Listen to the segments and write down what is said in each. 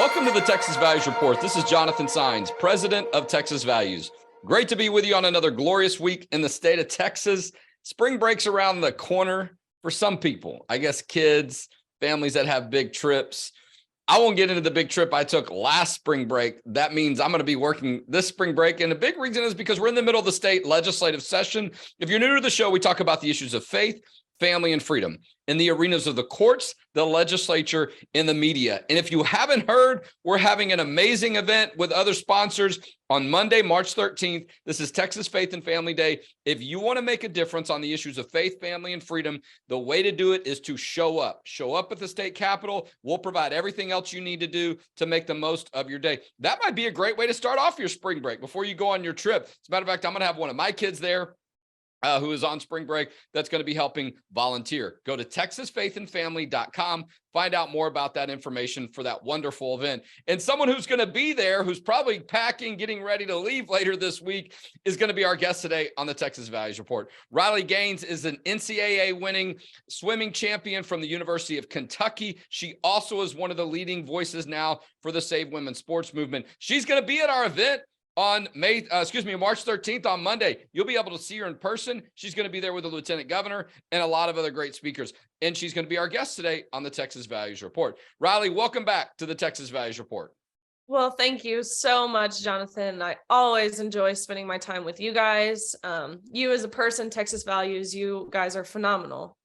Welcome to the Texas Values Report. This is Jonathan Saenz, president of Texas Values. Great to be with you on another glorious week in the state of Texas. Spring break's around the corner for some people. I guess kids, families that have big trips. I won't get into the big trip I took last spring break. That means I'm going to be working this spring break. And the big reason is because we're in the middle of the state legislative session. If you're new to the show, we talk about the issues of faith, family, and freedom in the arenas of the courts, the legislature, and the media. And if you haven't heard, we're having an amazing event with other sponsors on Monday, March 13th. This is Texas Faith and Family Day. If you want to make a difference on the issues of faith, family, and freedom, the way to do it is to show up. Show up at the state capitol. We'll provide everything else you need to do to make the most of your day. That might be a great way to start off your spring break before you go on your trip. As a matter of fact, I'm going to have one of my kids there who is on spring break that's going to be helping volunteer. Go to texasfaithandfamily.com. Find out more about that information for that wonderful event. And someone who's going to be there, who's probably packing, getting ready to leave later this week, is going to be our guest today on the Texas Values Report. Riley Gaines is an NCAA winning swimming champion from the University of Kentucky. She also is one of the leading voices now for the Save Women's Sports movement. She's going to be at our event on March 13th on Monday. You'll be able to see her in person. She's going to be there with the Lieutenant Governor and a lot of other great speakers. And she's going to be our guest today on the Texas Values Report. Riley, welcome back to the Texas Values Report. Well, thank you so much, Jonathan. I always enjoy spending my time with you guys. You as a person, Texas Values, you guys are phenomenal.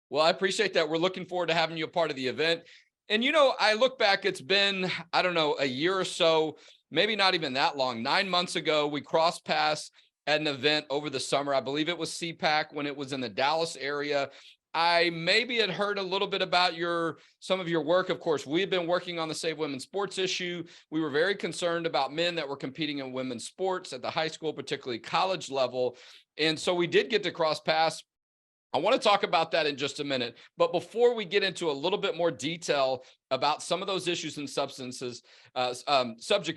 Well, I appreciate that. We're looking forward to having you a part of the event. And, you know, I look back, it's been, I don't know, a year or so, maybe not even that long. 9 months ago, we crossed paths at an event over the summer. I believe it was CPAC when it was in the Dallas area. I maybe had heard a little bit about some of your work. Of course, we had been working on the Save Women's Sports issue. We were very concerned about men that were competing in women's sports at the high school, particularly college level. And so we did get to cross paths. I want to talk about that in just a minute. But before we get into a little bit more detail about some of those issues and subject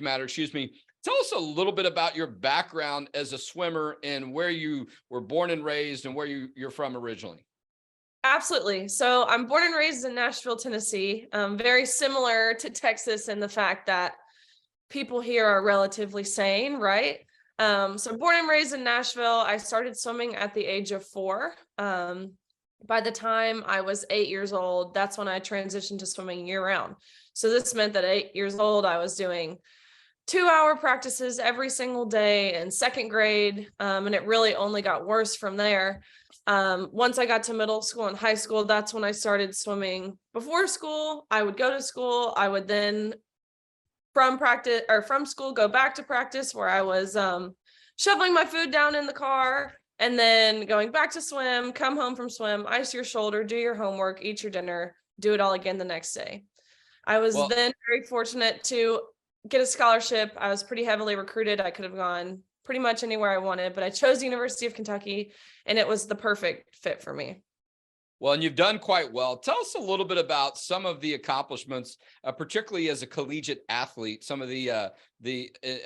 matter, tell us a little bit about your background as a swimmer and where you were born and raised and where you're from originally. Absolutely. So I'm born and raised in Nashville, Tennessee, very similar to Texas in the fact that people here are relatively sane, right? So born and raised in Nashville, I started swimming at the age of 4. By the time I was 8 years old, that's when I transitioned to swimming year round. So this meant that 8 years old, I was doing 2-hour practices every single day in second grade. And it really only got worse from there. Once I got to middle school and high school, that's when I started swimming. Before school, I would go to school. I would then from school, go back to practice where I was shoveling my food down in the car and then going back to swim, come home from swim, ice your shoulder, do your homework, eat your dinner, do it all again the next day. I was then very fortunate to get a scholarship. I was pretty heavily recruited. I could have gone pretty much anywhere I wanted, but I chose the University of Kentucky and it was the perfect fit for me. Well, and you've done quite well. Tell us a little bit about some of the accomplishments, particularly as a collegiate athlete, some of the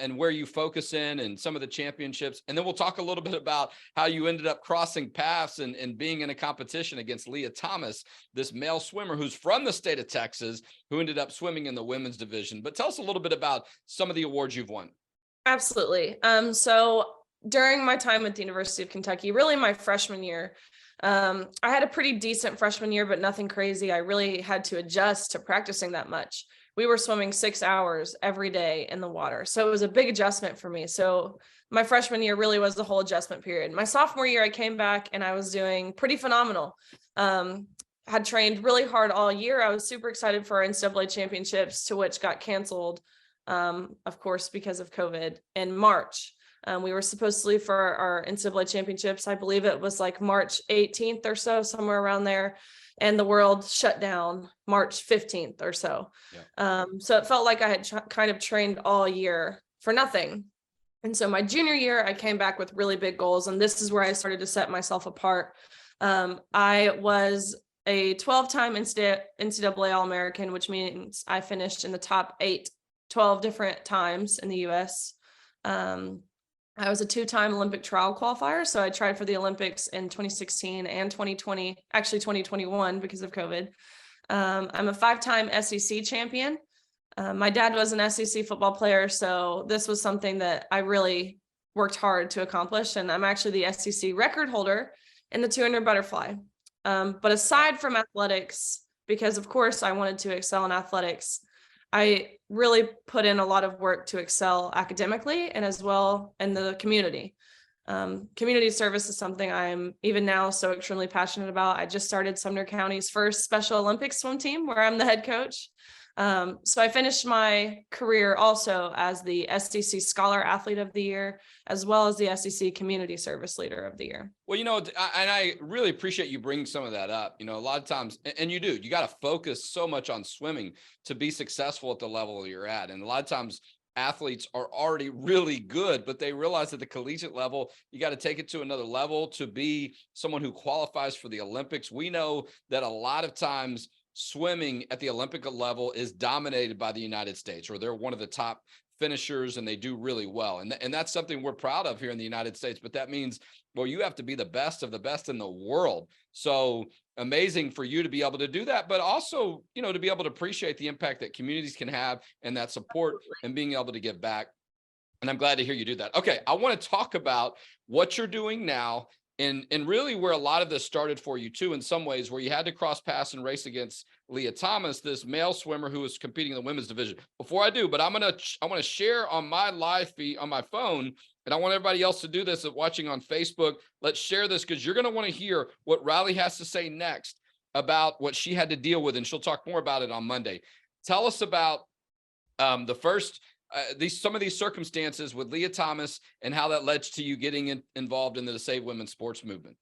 and where you focus in and some of the championships. And then we'll talk a little bit about how you ended up crossing paths and being in a competition against Leah Thomas, this male swimmer who's from the state of Texas, who ended up swimming in the women's division. But tell us a little bit about some of the awards you've won. Absolutely. So during my time at the University of Kentucky, really my freshman year, I had a pretty decent freshman year, but nothing crazy. I really had to adjust to practicing that much. We were swimming 6 hours every day in the water. So it was a big adjustment for me. So my freshman year really was the whole adjustment period. My sophomore year, I came back and I was doing pretty phenomenal. Had trained really hard all year. I was super excited for our NCAA championships, to which got canceled, of course, because of COVID in March. We were supposed to leave for our NCAA championships. I believe it was like March 18th or so, somewhere around there. And the world shut down March 15th or so. Yeah. So it felt like I had kind of trained all year for nothing. And so my junior year, I came back with really big goals. And this is where I started to set myself apart. I was a 12-time NCAA All-American, which means I finished in the top 12 different times in the U.S. I was a 2-time Olympic trial qualifier. So I tried for the Olympics in 2016 and 2020, actually 2021 because of COVID. I'm a 5-time SEC champion. My dad was an SEC football player, so this was something that I really worked hard to accomplish. And I'm actually the SEC record holder in the 200 butterfly. But aside from athletics, because of course I wanted to excel in athletics, I really put in a lot of work to excel academically and as well in the community. Community service is something I'm even now so extremely passionate about. I just started Sumner County's first Special Olympics swim team where I'm the head coach. So I finished my career also as the SEC Scholar Athlete of the Year, as well as the SEC Community Service Leader of the Year. Well, and I really appreciate you bringing some of that up. A lot of times, and you got to focus so much on swimming to be successful at the level you're at. And a lot of times athletes are already really good, but they realize at the collegiate level, you got to take it to another level to be someone who qualifies for the Olympics. We know that a lot of times swimming at the Olympic level is dominated by the United States, or they're one of the top finishers and they do really well. And that's something we're proud of here in the United States, but that means, well, you have to be the best of the best in the world. So amazing for you to be able to do that, but also, to be able to appreciate the impact that communities can have and that support and being able to give back. And I'm glad to hear you do that. Okay. I want to talk about what you're doing now and really where a lot of this started for you too, in some ways, where you had to cross pass and race against Leah Thomas, this male swimmer who was competing in the women's division. Before I do, but I want to share on my live feed on my phone, and I want everybody else to do this watching on Facebook. Let's share this because you're going to want to hear what Riley has to say next about what she had to deal with, and she'll talk more about it on Monday. Tell us about the first some of these circumstances with Leah Thomas and how that led to you getting involved in the Save Women's Sports movement.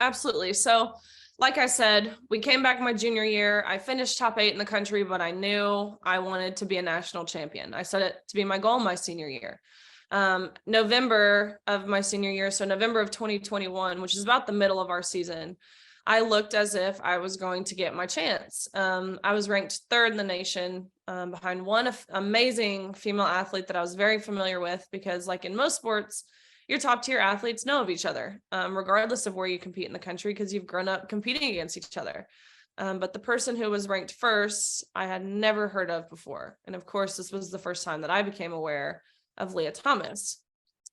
Absolutely. So like I said, we came back my junior year. I finished top 8 in the country, but I knew I wanted to be a national champion. I set it to be my goal my senior year. November of my senior year, so November of 2021, which is about the middle of our season, I looked as if I was going to get my chance. I was ranked 3rd in the nation behind one amazing female athlete that I was very familiar with, because like in most sports, your top tier athletes know of each other, regardless of where you compete in the country, because you've grown up competing against each other. But the person who was ranked 1st, I had never heard of before. And of course, this was the first time that I became aware of Leah Thomas.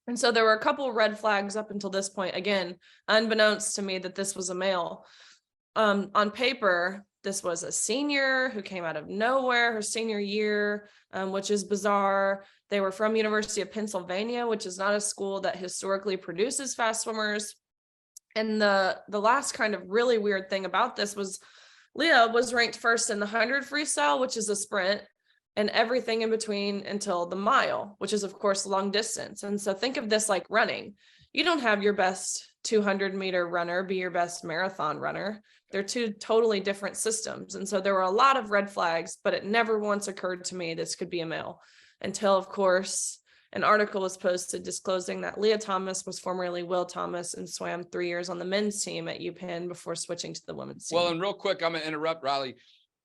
And so there were a couple of red flags up until this point, again, unbeknownst to me that this was a male. On paper, this was a senior who came out of nowhere her senior year, which is bizarre. They were from University of Pennsylvania, which is not a school that historically produces fast swimmers. And the last kind of really weird thing about this was Leah was ranked 1st in the 100 freestyle, which is a sprint, and everything in between until the mile, which is of course long distance. And so think of this like running. You don't have your best 200-meter runner be your best marathon runner. They're two totally different systems. And so there were a lot of red flags, but it never once occurred to me this could be a male, until of course an article was posted disclosing that Leah Thomas was formerly Will Thomas and swam 3 years on the men's team at UPenn before switching to the women's team. Well, and real quick, I'm going to interrupt, Riley.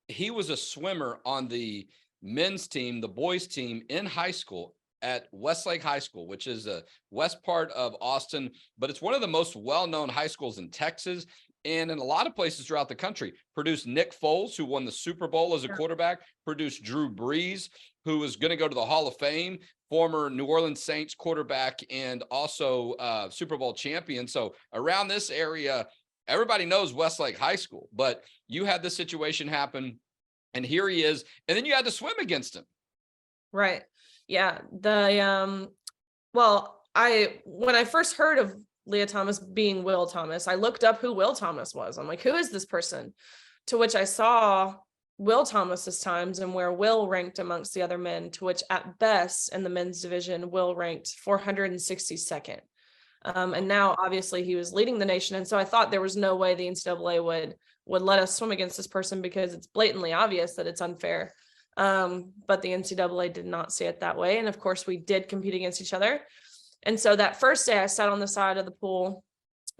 He was a swimmer on the men's team, the boys team in high school at Westlake High School, which is a west part of Austin, but it's one of the most well-known high schools in Texas and in a lot of places throughout the country. Produced Nick Foles, who won the Super Bowl as a quarterback, produced Drew Brees, who is going to go to the Hall of Fame, former New Orleans Saints quarterback, and also Super Bowl champion. So around this area, everybody knows Westlake High School, but you had this situation happen, and here he is, and then you had to swim against him. Right. Yeah. When I first heard of Leah Thomas being Will Thomas, I looked up who Will Thomas was. I'm like, who is this person? To which I saw Will Thomas's times and where Will ranked amongst the other men, to which at best in the men's division, Will ranked 462nd. And now obviously he was leading the nation. And so I thought there was no way the NCAA would let us swim against this person, because it's blatantly obvious that it's unfair. But the NCAA did not see it that way. And of course we did compete against each other. And so that first day I sat on the side of the pool,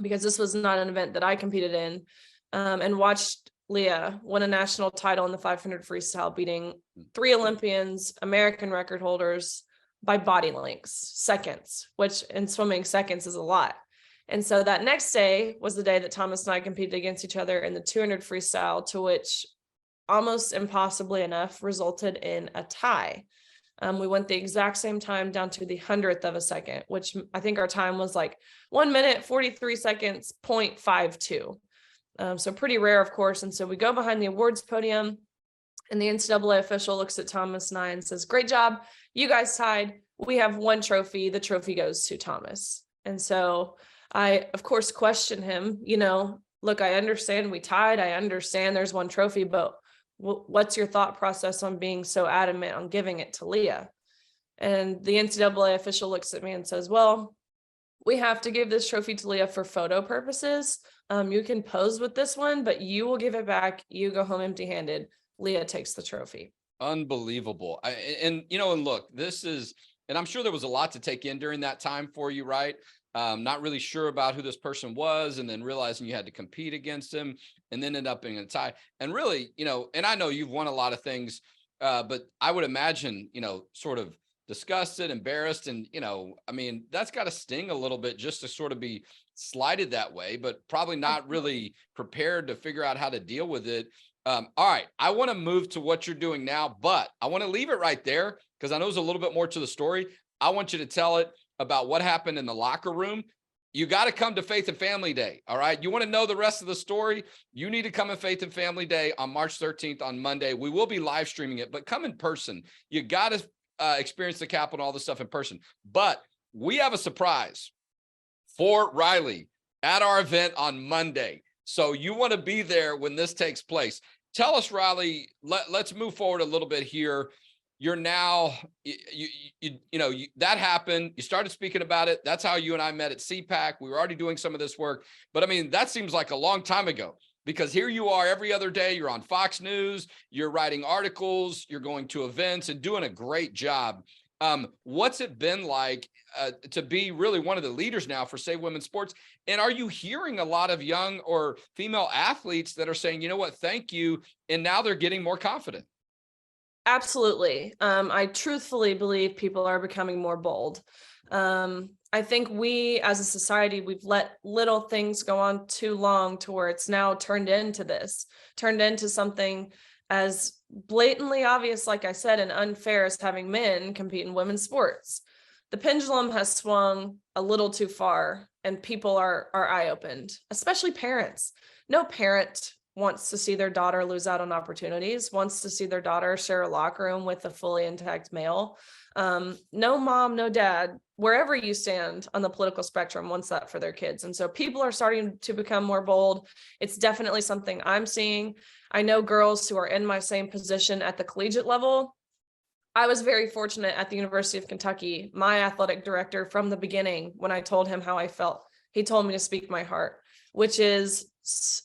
because this was not an event that I competed in, and watched Leah win a national title in the 500 freestyle, beating 3 Olympians, American record holders by body lengths, seconds, which in swimming seconds is a lot. And so that next day was the day that Thomas and I competed against each other in the 200 freestyle, to which almost impossibly enough, resulted in a tie. We went the exact same time down to the 100th of a second, which I think our time was like 1 minute, 43 seconds, 0.52. So pretty rare, of course. And so we go behind the awards podium, and the NCAA official looks at Thomas and I and says, "Great job. You guys tied. We have one trophy. The trophy goes to Thomas." And so I, of course, question him, look, I understand we tied. I understand there's one trophy, but what's your thought process on being so adamant on giving it to Leah? And the NCAA official looks at me and says, "Well, we have to give this trophy to Leah for photo purposes. You can pose with this one, but you will give it back. You go home empty-handed. Leah takes the trophy." Unbelievable. And look, and I'm sure there was a lot to take in during that time for you, right? Not really sure about who this person was, and then realizing you had to compete against him, and then end up being a tie. And really, and I know you've won a lot of things, but I would imagine, sort of disgusted, embarrassed, and, that's got to sting a little bit just to sort of be slighted that way, but probably not really prepared to figure out how to deal with it. All right, I want to move to what you're doing now, but I want to leave it right there because I know there's a little bit more to the story. I want you to tell it about what happened in the locker room. You got to come to Faith and Family Day. All right. You want to know the rest of the story? You need to come to Faith and Family Day on March 13th on Monday. We will be live streaming it, but come in person. You got to experience the Capitol and all this stuff in person. But we have a surprise for Riley at our event on Monday. So you want to be there when this takes place. Tell us, Riley, let's move forward a little bit here. You're now, that happened. You started speaking about it. That's how you and I met at CPAC. We were already doing some of this work, but I mean, that seems like a long time ago because here you are every other day. You're on Fox News, you're writing articles, you're going to events and doing a great job. What's it been like to be really one of the leaders now for Save Women's Sports? And are you hearing a lot of young or female athletes that are saying, you know what, thank you, and now they're getting more confident? Absolutely. I truthfully believe people are becoming more bold. I think we as a society, we've let little things go on too long to where it's now turned into something as blatantly obvious, like I said, and unfair as having men compete in women's sports. The pendulum has swung a little too far and people are eye-opened, especially parents. No parent wants to see their daughter lose out on opportunities, wants to see their daughter share a locker room with a fully intact male. No mom, no dad, wherever you stand on the political spectrum, wants that for their kids. And so people are starting to become more bold. It's definitely something I'm seeing. I know girls who are in my same position at the collegiate level. I was very fortunate at the University of Kentucky. My athletic director from the beginning, when I told him how I felt, he told me to speak my heart, which is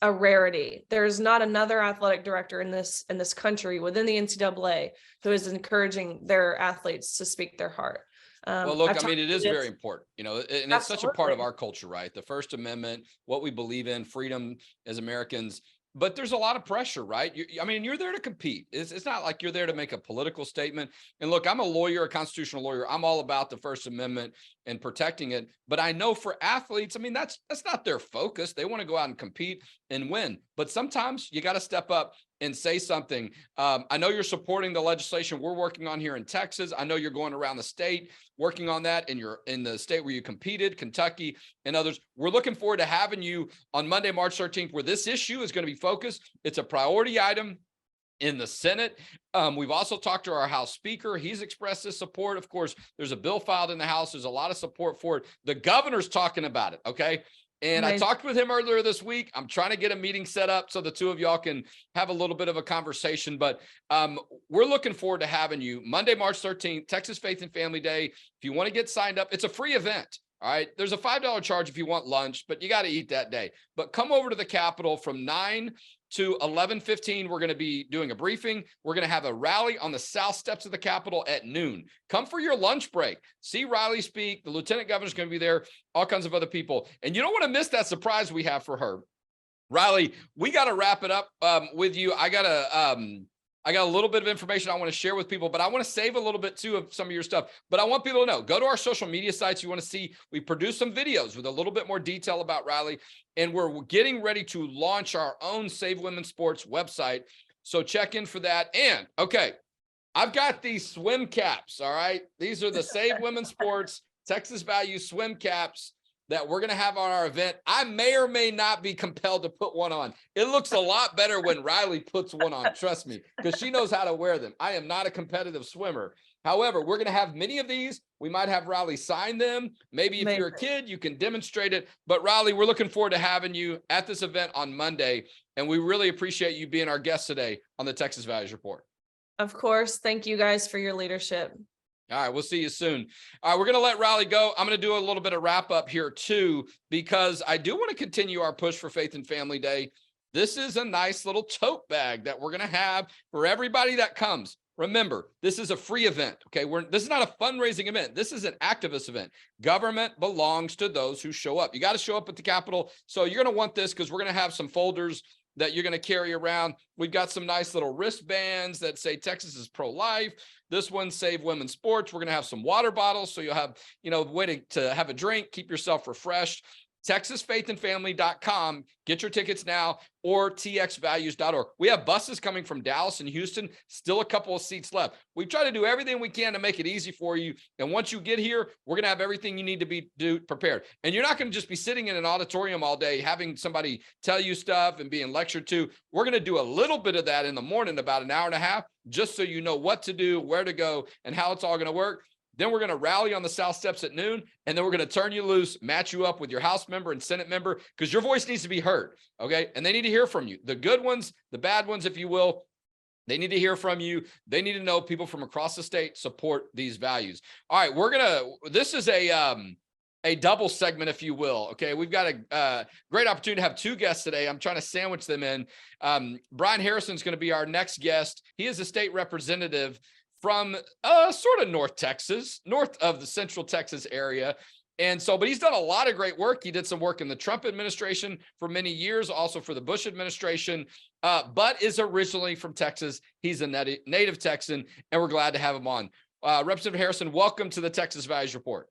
a rarity. There's not another athletic director in this country within the NCAA who is encouraging their athletes to speak their heart. Well, look, I mean, it is very important, and it's such a part of Absolutely. our culture, right? The First Amendment, what we believe in, freedom as Americans. But there's a lot of pressure, right? You're there to compete. It's not like you're there to make a political statement. And look, I'm a lawyer, a constitutional lawyer. I'm all about the First Amendment and protecting it. But I know for athletes, that's not their focus. They want to go out and compete and win. But sometimes you got to step up and say something. I know you're supporting the legislation we're working on here in Texas. I know you're going around the state working on that, and you're in the state where you competed, Kentucky and others. We're looking forward to having you on Monday, March 13th, where this issue is going to be focused. It's a priority item in the Senate. We've also talked to our House Speaker. He's expressed his support. Of course, there's a bill filed in the House. There's a lot of support for it. The governor's talking about it. Okay. And I talked with him earlier this week. I'm trying to get a meeting set up so the two of y'all can have a little bit of a conversation, but we're looking forward to having you Monday, March 13th, Texas Faith and Family Day. If you want to get signed up, it's a free event. All right. There's a $5 charge if you want lunch, but you got to eat that day. But come over to the Capitol from 9 to 11:15. We're going to be doing a briefing. We're going to have a rally on the south steps of the Capitol at noon. Come for your lunch break. See Riley speak. The lieutenant governor's going to be there, all kinds of other people. And you don't want to miss that surprise we have for her. Riley, we got to wrap it up with you. I got a little bit of information I want to share with people, but I want to save a little bit too of some of your stuff. But I want people to know, go to our social media sites. You want to see, we produce some videos with a little bit more detail about Riley, and we're getting ready to launch our own Save Women's Sports website. So check in for that. And okay, I've got these swim caps. All right. These are the Save Women's Sports Texas Value swim caps that we're going to have on our event. I may or may not be compelled to put one on. It looks a lot better when Riley puts one on, trust me, because she knows how to wear them. I am not a competitive swimmer. However, we're going to have many of these. We might have Riley sign them. Maybe if you're a kid, you can demonstrate it. But Riley, we're looking forward to having you at this event on Monday. And we really appreciate you being our guest today on the Texas Values Report. Of course. Thank you guys for your leadership. All right, we'll see you soon. All right, we're going to let Riley go. I'm going to do a little bit of wrap up here too, because I do want to continue our push for Faith and Family Day. This is a nice little tote bag that we're going to have for everybody that comes. Remember, this is a free event, okay? This is not a fundraising event. This is an activist event. Government belongs to those who show up. You got to show up at the Capitol. So you're going to want this because we're going to have some folders that you're going to carry around. We've got some nice little wristbands that say Texas is pro-life. This one, Save Women's Sports. We're going to have some water bottles. So you'll have, a way to have a drink, keep yourself refreshed. TexasFaithandFamily.com. Get your tickets now, or txvalues.org. We have buses coming from Dallas and Houston, still a couple of seats left. We try to do everything we can to make it easy for you. And once you get here, we're going to have everything you need to be prepared. And you're not going to just be sitting in an auditorium all day, having somebody tell you stuff and being lectured to. We're going to do a little bit of that in the morning, about an hour and a half, just so you know what to do, where to go, and how it's all going to work. Then we're going to rally on the South Steps at noon, and then we're going to turn you loose, match you up with your House member and Senate member, because your voice needs to be heard, okay? And they need to hear from you. The good ones, the bad ones, if you will, they need to hear from you. They need to know people from across the state support these values. All right, this is a double segment, if you will, okay? We've got a great opportunity to have two guests today. I'm trying to sandwich them in. Brian Harrison is going to be our next guest. He is a state representative from sort of North Texas, north of the Central Texas area. And so, but he's done a lot of great work. He did some work in the Trump administration for many years, also for the Bush administration, but is originally from Texas. He's a native Texan, and we're glad to have him on. Representative Harrison, welcome to the Texas Values Report.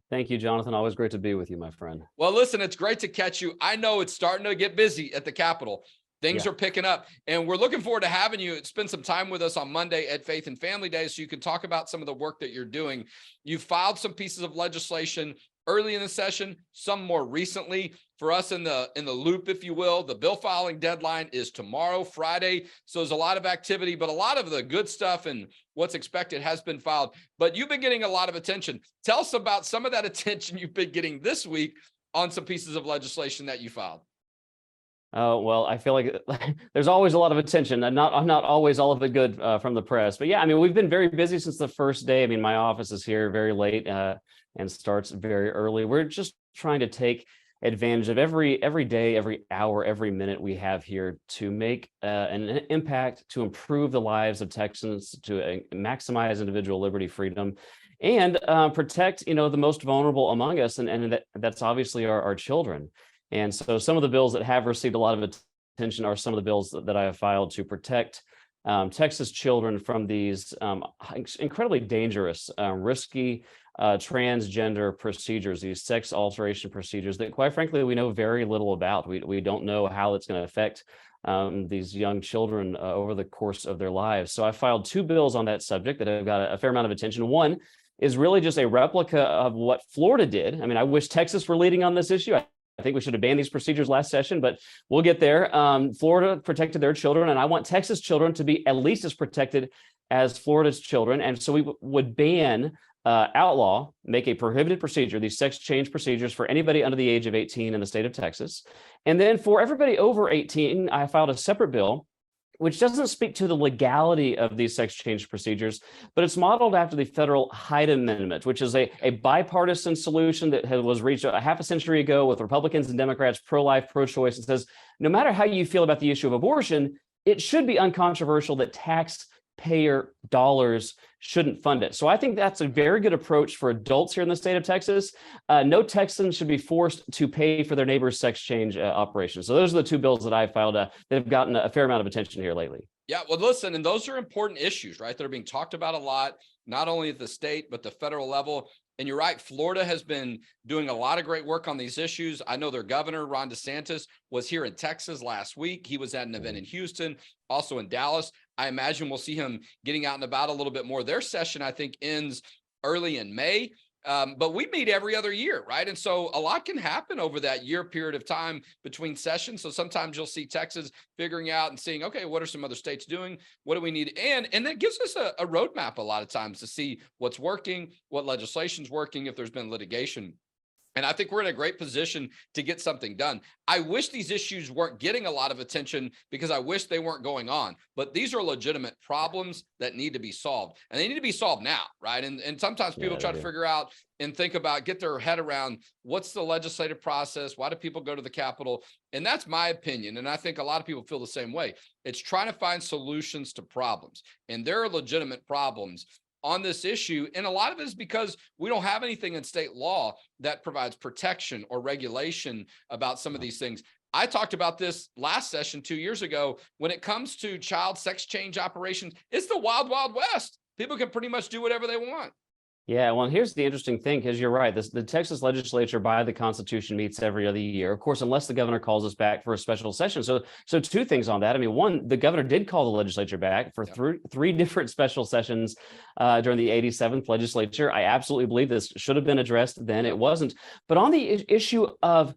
Thank you, Jonathan. Always great to be with you, my friend. Well, listen, it's great to catch you. I know it's starting to get busy at the Capitol. Things are picking up, and we're looking forward to having you spend some time with us on Monday at Faith and Family Day so you can talk about some of the work that you're doing. You filed some pieces of legislation early in the session, some more recently. For us in the loop, if you will, the bill filing deadline is tomorrow, Friday. So there's a lot of activity, but a lot of the good stuff and what's expected has been filed. But you've been getting a lot of attention. Tell us about some of that attention you've been getting this week on some pieces of legislation that you filed. Well, I feel like there's always a lot of attention, and not always all of it good from the press. But yeah, I mean, we've been very busy since the first day. I mean, my office is here very late and starts very early. We're just trying to take advantage of every day, every hour, every minute we have here to make an impact, to improve the lives of Texans, to maximize individual liberty, freedom, and protect, the most vulnerable among us, and that's obviously our children. And so some of the bills that have received a lot of attention are some of the bills that I have filed to protect Texas children from these incredibly dangerous, risky transgender procedures, these sex alteration procedures that, quite frankly, we know very little about. We don't know how it's going to affect these young children over the course of their lives. So I filed two bills on that subject that have got a fair amount of attention. One is really just a replica of what Florida did. I mean, I wish Texas were leading on this issue. I think we should have banned these procedures last session, but we'll get there. Florida protected their children, and I want Texas children to be at least as protected as Florida's children. And so we would outlaw, make a prohibited procedure, these sex change procedures for anybody under the age of 18 in the state of Texas. And then for everybody over 18, I filed a separate bill which doesn't speak to the legality of these sex change procedures, but it's modeled after the federal Hyde Amendment, which is a bipartisan solution that was reached a half a century ago with Republicans and Democrats, pro-life, pro-choice. It says, no matter how you feel about the issue of abortion, it should be uncontroversial that taxpayer dollars shouldn't fund it. So I think that's a very good approach for adults here in the state of Texas. No Texan should be forced to pay for their neighbor's sex change operations. So those are the two bills that I filed that have gotten a fair amount of attention here lately. Yeah, well, listen, and those are important issues, right? That are being talked about a lot, not only at the state, but the federal level. And you're right, Florida has been doing a lot of great work on these issues. I know their governor, Ron DeSantis, was here in Texas last week. He was at an event in Houston, also in Dallas. I imagine we'll see him getting out and about a little bit more. Their session, I think, ends early in May. But we meet every other year, right? And so a lot can happen over that year period of time between sessions. So sometimes you'll see Texas figuring out and seeing, okay, what are some other states doing? What do we need? And that gives us a roadmap a lot of times to see what's working, what legislation's working, if there's been litigation. And I think we're in a great position to get something done. I wish these issues weren't getting a lot of attention because I wish they weren't going on. But these are legitimate problems that need to be solved. And they need to be solved now, right? And sometimes people try to figure out and think about, get their head around what's the legislative process? Why do people go to the Capitol? And that's my opinion. And I think a lot of people feel the same way. It's trying to find solutions to problems. And there are legitimate problems on this issue. And a lot of it is because we don't have anything in state law that provides protection or regulation about some of these things. I talked about this last session 2 years ago. When it comes to child sex change operations, it's the wild, wild west. People can pretty much do whatever they want. Yeah, well, here's the interesting thing, because you're right. The Texas legislature by the Constitution meets every other year, of course, unless the governor calls us back for a special session. So two things on that. I mean, one, the governor did call the legislature back for three different special sessions during the 87th legislature. I absolutely believe this should have been addressed then. It wasn't. But on the issue of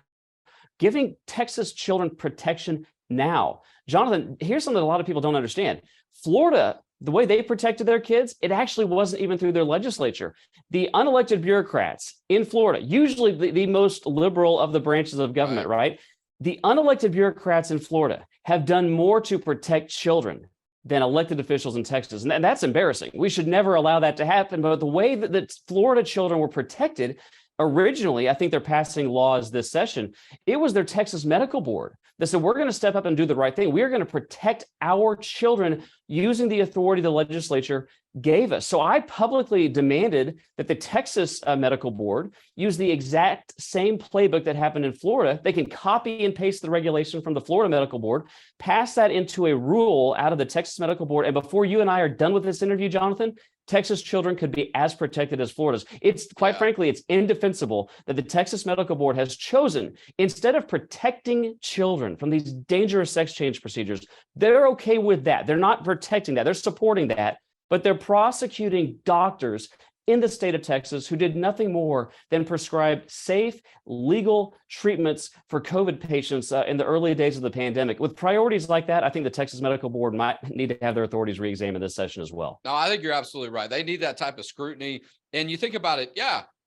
giving Texas children protection now, Jonathan, here's something that a lot of people don't understand. Florida, the way they protected their kids, it actually wasn't even through their legislature. The unelected bureaucrats in Florida, usually the most liberal of the branches of government, right? The unelected bureaucrats in Florida have done more to protect children than elected officials in Texas. And that's embarrassing. We should never allow that to happen. But the way that Florida children were protected originally, I think they're passing laws this session, it was their Texas medical board that said, we're going to step up and do the right thing. We are going to protect our children using the authority the legislature gave us. So I publicly demanded that the Texas medical board use the exact same playbook that happened in Florida. They can copy and paste the regulation from the Florida medical board, pass that into a rule out of the Texas medical board. And before you and I are done with this interview, Jonathan, Texas children could be as protected as Florida's. It's quite frankly, it's indefensible that the Texas medical board has chosen, instead of protecting children from these dangerous sex change procedures, they're okay with that. They're not protecting that. They're supporting that, but they're prosecuting doctors in the state of Texas who did nothing more than prescribe safe, legal treatments for COVID patients in the early days of the pandemic. With priorities like that, I think the Texas Medical Board might need to have their authorities re-examine this session as well. No, I think you're absolutely right. They need that type of scrutiny. And you think about it,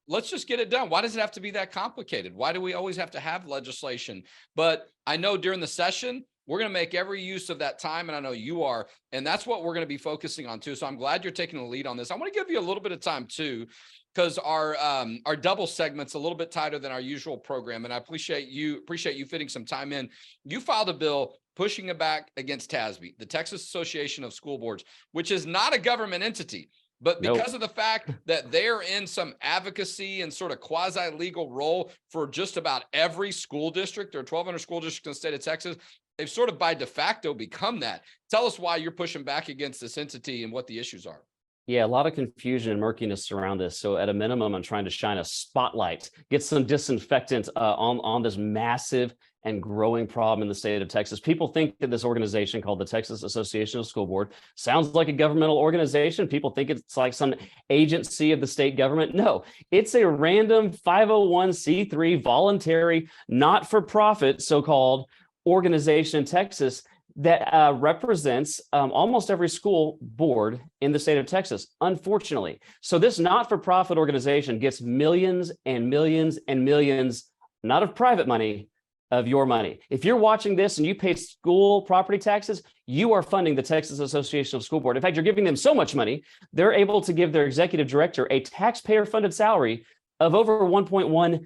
let's just get it done. Why does it have to be that complicated? Why do we always have to have legislation? But I know during the session, we're going to make every use of that time, and I know you are, and that's what we're going to be focusing on too. So I'm glad you're taking the lead on this. I want to give you a little bit of time too, because our double segment's a little bit tighter than our usual program, and I appreciate you fitting some time in. You filed a bill pushing it back against TASB, the Texas Association of School Boards, which is not a government entity. But because of the fact that they're in some advocacy and sort of quasi-legal role for just about every school district, there are 1,200 school districts in the state of Texas, they've sort of by de facto become that. Tell us why you're pushing back against this entity and what the issues are. Yeah, a lot of confusion and murkiness around this. So at a minimum, I'm trying to shine a spotlight, get some disinfectant on this massive and growing problem in the state of Texas. People think that this organization called the Texas Association of School Board sounds like a governmental organization. People think it's like some agency of the state government. No, it's a random 501c3 voluntary, not-for-profit, so-called organization in Texas that represents almost every school board in the state of Texas, unfortunately. So this not-for-profit organization gets millions and millions and millions, not of private money, of your money. If you're watching this and you pay school property taxes, you are funding the Texas Association of School Board. In fact, you're giving them so much money, they're able to give their executive director a taxpayer-funded salary of over $1.1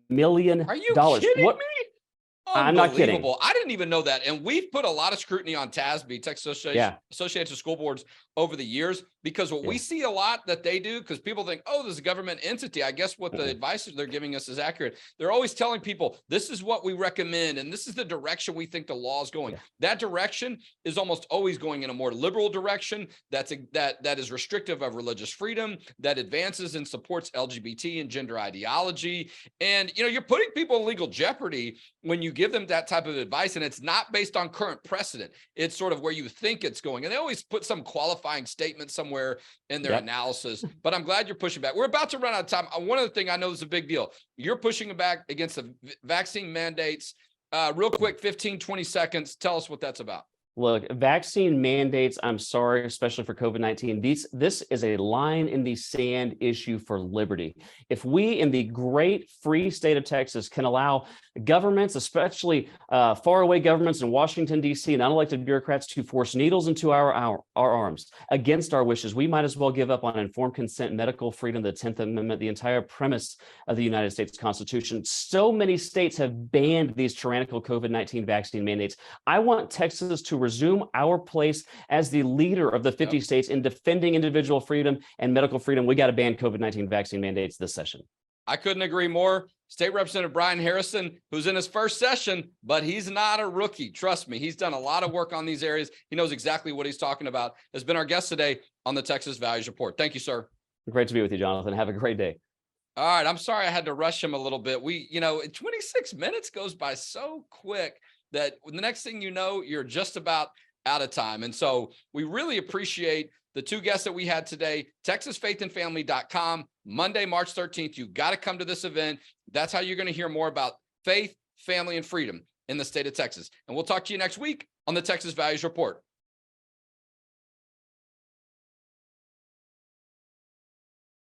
million. Are you kidding me? I'm not kidding. Unbelievable. I didn't even know that. And we've put a lot of scrutiny on TASB, Texas Association of School Boards, over the years, because what we see a lot that they do, because people think, oh, this is a government entity. I guess what the advice they're giving us is accurate. They're always telling people, this is what we recommend, and this is the direction we think the law is going. That direction is almost always going in a more liberal direction that is restrictive of religious freedom, that advances and supports LGBT and gender ideology. And, you're putting people in legal jeopardy when you give them that type of advice, and it's not based on current precedent. It's sort of where you think it's going. And they always put some qualifying statement somewhere in their analysis, but I'm glad you're pushing back. We're about to run out of time. One other thing I know is a big deal. You're pushing back against the vaccine mandates. Real quick, 15, 20 seconds. Tell us what that's about. Look, vaccine mandates, I'm sorry, especially for COVID-19, this is a line in the sand issue for liberty. If we in the great free state of Texas can allow governments, especially faraway governments in Washington, D.C. and unelected bureaucrats to force needles into our arms against our wishes, we might as well give up on informed consent, medical freedom, the 10th Amendment, the entire premise of the United States Constitution. So many states have banned these tyrannical COVID-19 vaccine mandates. I want Texas to resume our place as the leader of the 50 states in defending individual freedom and medical freedom. We got to ban COVID-19 vaccine mandates this session. I couldn't agree more. State Representative Brian Harrison, who's in his first session, but he's not a rookie. Trust me, he's done a lot of work on these areas. He knows exactly what he's talking about. Has been our guest today on the Texas Values Report. Thank you, sir. Great to be with you, Jonathan. Have a great day. All right. I'm sorry I had to rush him a little bit. 26 minutes goes by so quick that the next thing you know, you're just about out of time. And so we really appreciate the two guests that we had today. TexasFaithandFamily.com, Monday, March 13th. You've got to come to this event. That's how you're going to hear more about faith, family, and freedom in the state of Texas. And we'll talk to you next week on the Texas Values Report.